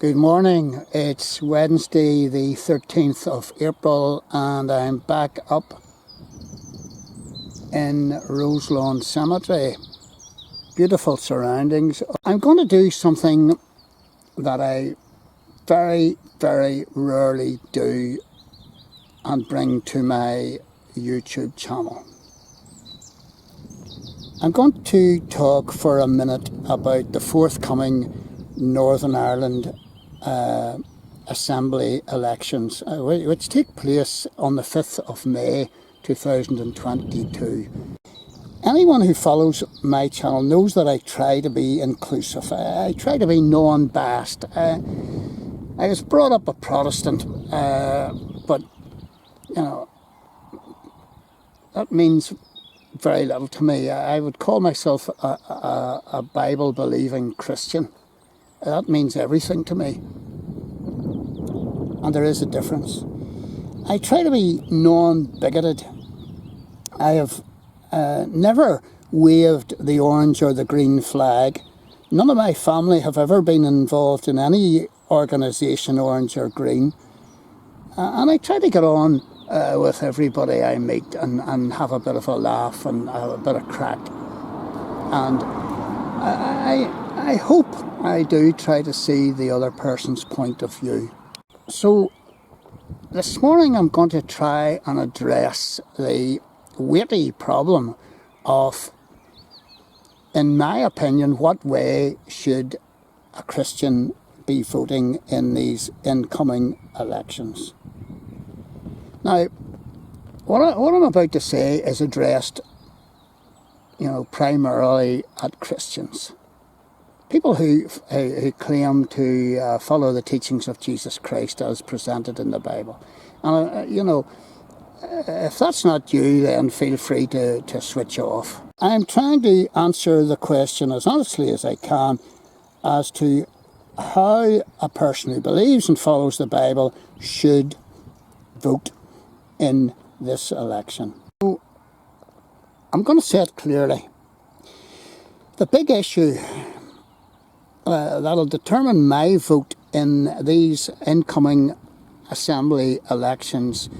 Good morning, it's Wednesday the 13th of April and I'm back up in Roselawn Cemetery. Beautiful surroundings. I'm going to do something that I very rarely do and bring to my YouTube channel. I'm going to talk for a minute about the forthcoming Northern Ireland Assembly elections, which take place on the 5th of May 2022. Anyone who follows my channel knows that I try to be inclusive. I try to be non-biased. I was brought up a Protestant, but you know, that means very little to me. I would call myself a Bible-believing Christian. That means everything to me. And there is a difference. I try to be non-bigoted. I have never waved the orange or the green flag. None of my family have ever been involved in any organisation, orange or green. And I try to get on with everybody I meet and have a bit of a laugh and have a bit of crack. And I hope I do try to see the other person's point of view. So this morning I'm going to try and address the weighty problem of, in my opinion, what way should a Christian be voting in these incoming elections. Now, what I'm about to say is addressed, primarily at Christians. People who claim to follow the teachings of Jesus Christ as presented in the Bible. And, if that's not you, then feel free to switch off. I'm trying to answer the question as honestly as I can as to how a person who believes and follows the Bible should vote in this election. So, I'm going to say it clearly. The big issue that'll determine my vote in these incoming Assembly elections,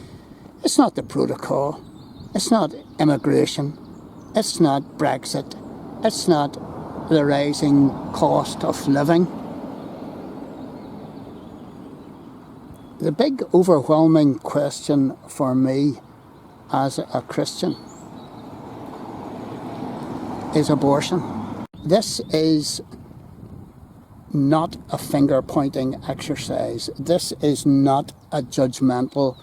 it's not the protocol, it's not immigration, it's not Brexit, it's not the rising cost of living. The big overwhelming question for me as a Christian is abortion. This is not a finger-pointing exercise. This is not a judgmental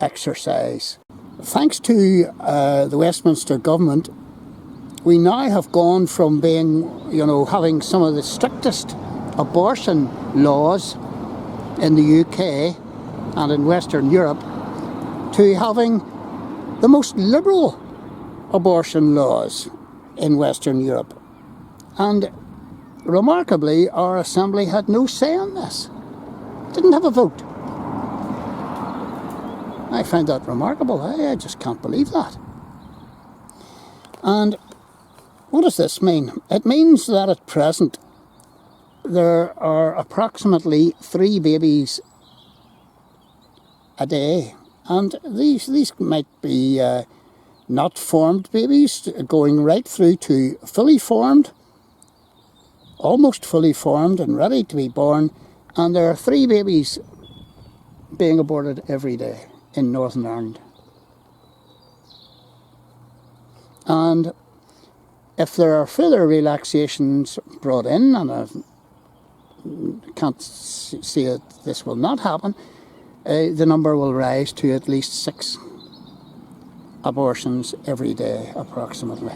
exercise. Thanks to the Westminster government, we now have gone from being, having some of the strictest abortion laws in the UK and in Western Europe to having the most liberal abortion laws in Western Europe. And remarkably, our Assembly had no say on this. Didn't have a vote. I find that remarkable. I just can't believe that. And what does this mean? It means that at present there are approximately 3 babies a day. And these might be not formed babies going right through to fully formed, almost fully formed and ready to be born, and there are 3 babies being aborted every day in Northern Ireland. And if there are further relaxations brought in, and I can't see that this will not happen, the number will rise to at least 6 abortions every day approximately.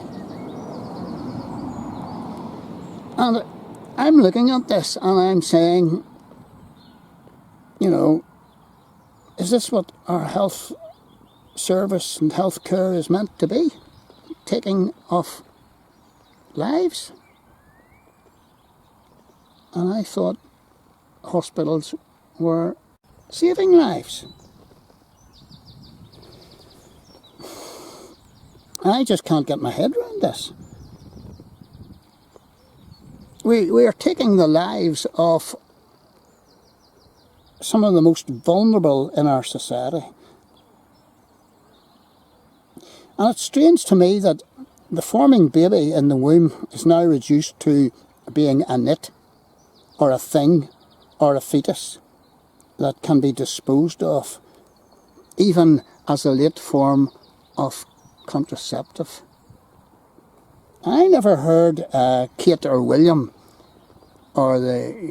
And I'm looking at this and I'm saying, is this what our health service and health care is meant to be? Taking off lives? And I thought hospitals were saving lives. I just can't get my head around this. We are taking the lives of some of the most vulnerable in our society. And it's strange to me that the forming baby in the womb is now reduced to being a nit, or a thing, or a fetus that can be disposed of, even as a late form of contraceptive. I never heard Kate or William or the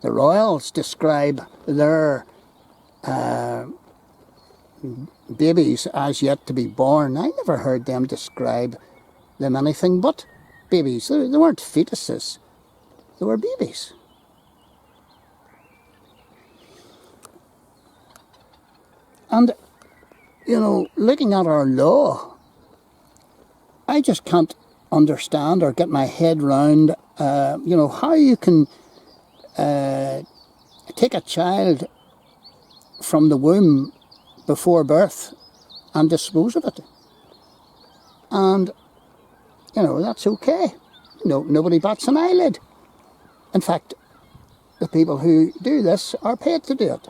royals describe their babies as yet to be born. I never heard them describe them anything but babies. They weren't fetuses, they were babies. And, looking at our law, I just can't understand or get my head round, how you can take a child from the womb before birth and dispose of it. And, that's okay. Nobody bats an eyelid. In fact, the people who do this are paid to do it.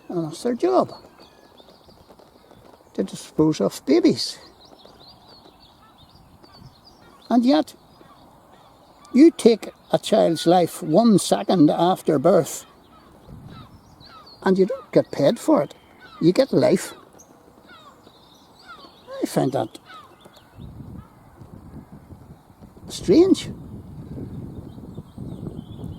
And that's their job, to dispose of babies. And yet, you take a child's life 1 second after birth and you don't get paid for it. You get life. I find that strange.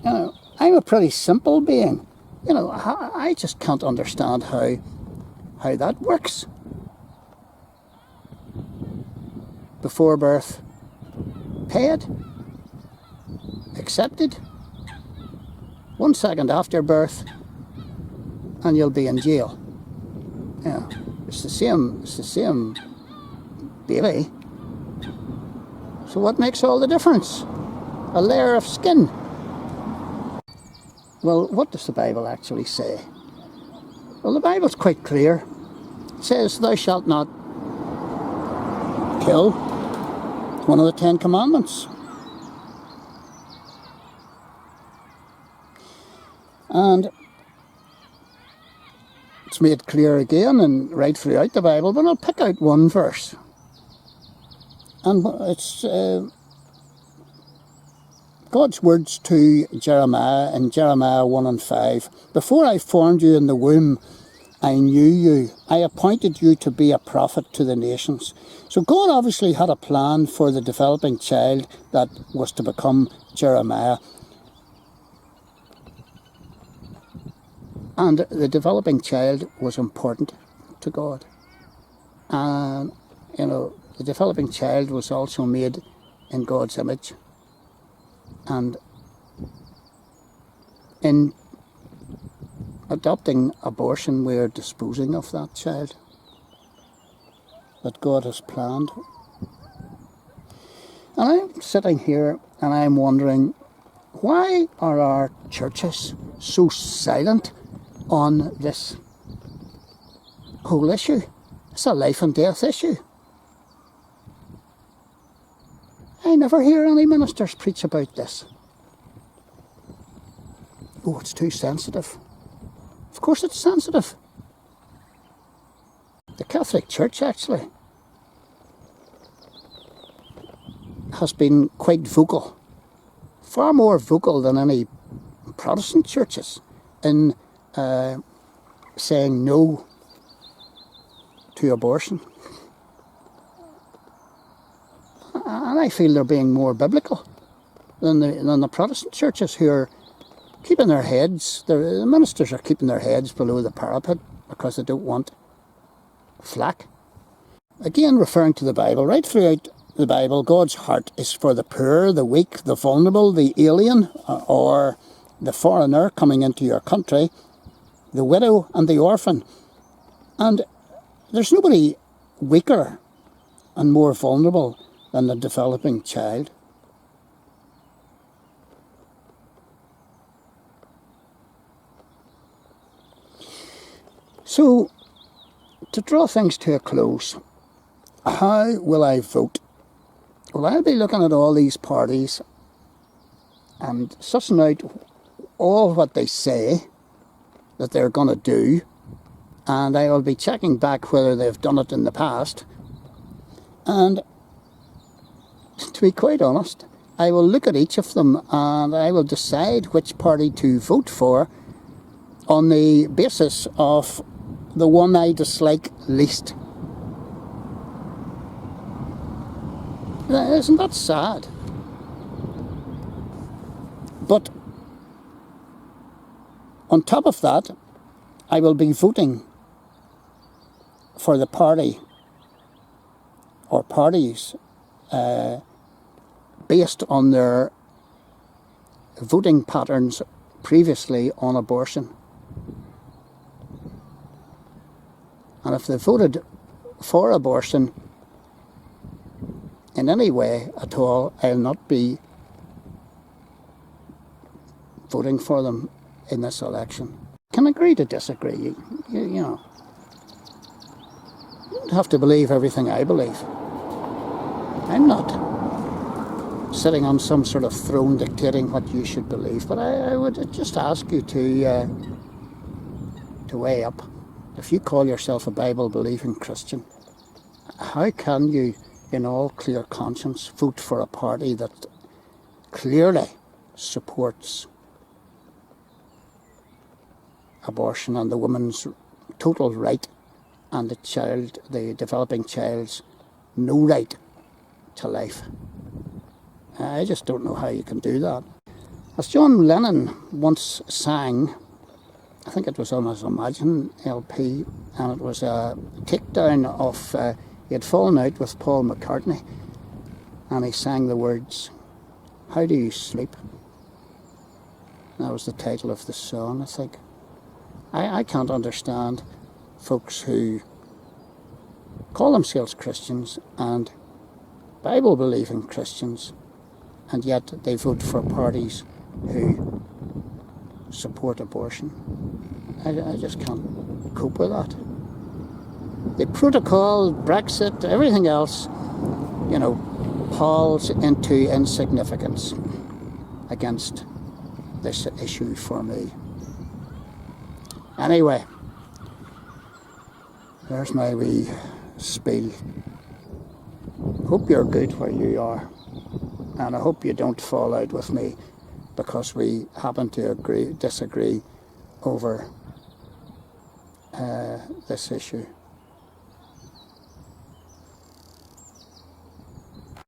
I'm a pretty simple being. I just can't understand how that works. Before birth, paid, accepted. 1 second after birth, and you'll be in jail. It's the same baby. So what makes all the difference? A layer of skin. Well, what does the Bible actually say? Well, the Bible's quite clear. It says, thou shalt not kill. One of the 10 Commandments. And it's made clear again and right throughout the Bible, but I'll pick out one verse. And it's God's words to Jeremiah in Jeremiah 1 and 5. Before I formed you in the womb, I knew you. I appointed you to be a prophet to the nations. So God obviously had a plan for the developing child that was to become Jeremiah. And the developing child was important to God. And, the developing child was also made in God's image. And in adopting abortion, we are disposing of that child that God has planned. And I'm sitting here and I'm wondering, why are our churches so silent on this whole issue? It's a life and death issue. I never hear any ministers preach about this. Oh, it's too sensitive. Of course it's sensitive. The Catholic Church actually has been quite vocal, far more vocal than any Protestant churches, in saying no to abortion. And I feel they're being more biblical than the Protestant churches, who are keeping their heads, the ministers are keeping their heads below the parapet because they don't want flack. Again, referring to the Bible, right throughout the Bible, God's heart is for the poor, the weak, the vulnerable, the alien, or the foreigner coming into your country, the widow and the orphan. And there's nobody weaker and more vulnerable than the developing child. So, to draw things to a close, how will I vote? Well, I'll be looking at all these parties and sussing out all what they say that they're going to do, and I will be checking back whether they've done it in the past. And to be quite honest, I will look at each of them and I will decide which party to vote for on the basis of the one I dislike least. Isn't that sad? But on top of that, I will be voting for the party or parties based on their voting patterns previously on abortion. And if they voted for abortion in any way at all, I'll not be voting for them in this election. Can agree to disagree, you know. You don't have to believe everything I believe. I'm not sitting on some sort of throne dictating what you should believe, but I would just ask you to weigh up. If you call yourself a Bible-believing Christian, how can you, in all clear conscience, vote for a party that clearly supports abortion and the woman's total right and the developing child's no right to life? I just don't know how you can do that. As John Lennon once sang, I think it was on his Imagine LP, and it was a takedown of, he had fallen out with Paul McCartney, and he sang the words, "How do you sleep?" That was the title of the song, I think. I can't understand folks who call themselves Christians and Bible-believing Christians, and yet they vote for parties who support abortion. I just can't cope with that. The protocol, Brexit, everything else, you know, palls into insignificance against this issue for me. Anyway, there's my wee spiel. Hope you're good where you are, and I hope you don't fall out with me because we happen to disagree over this issue.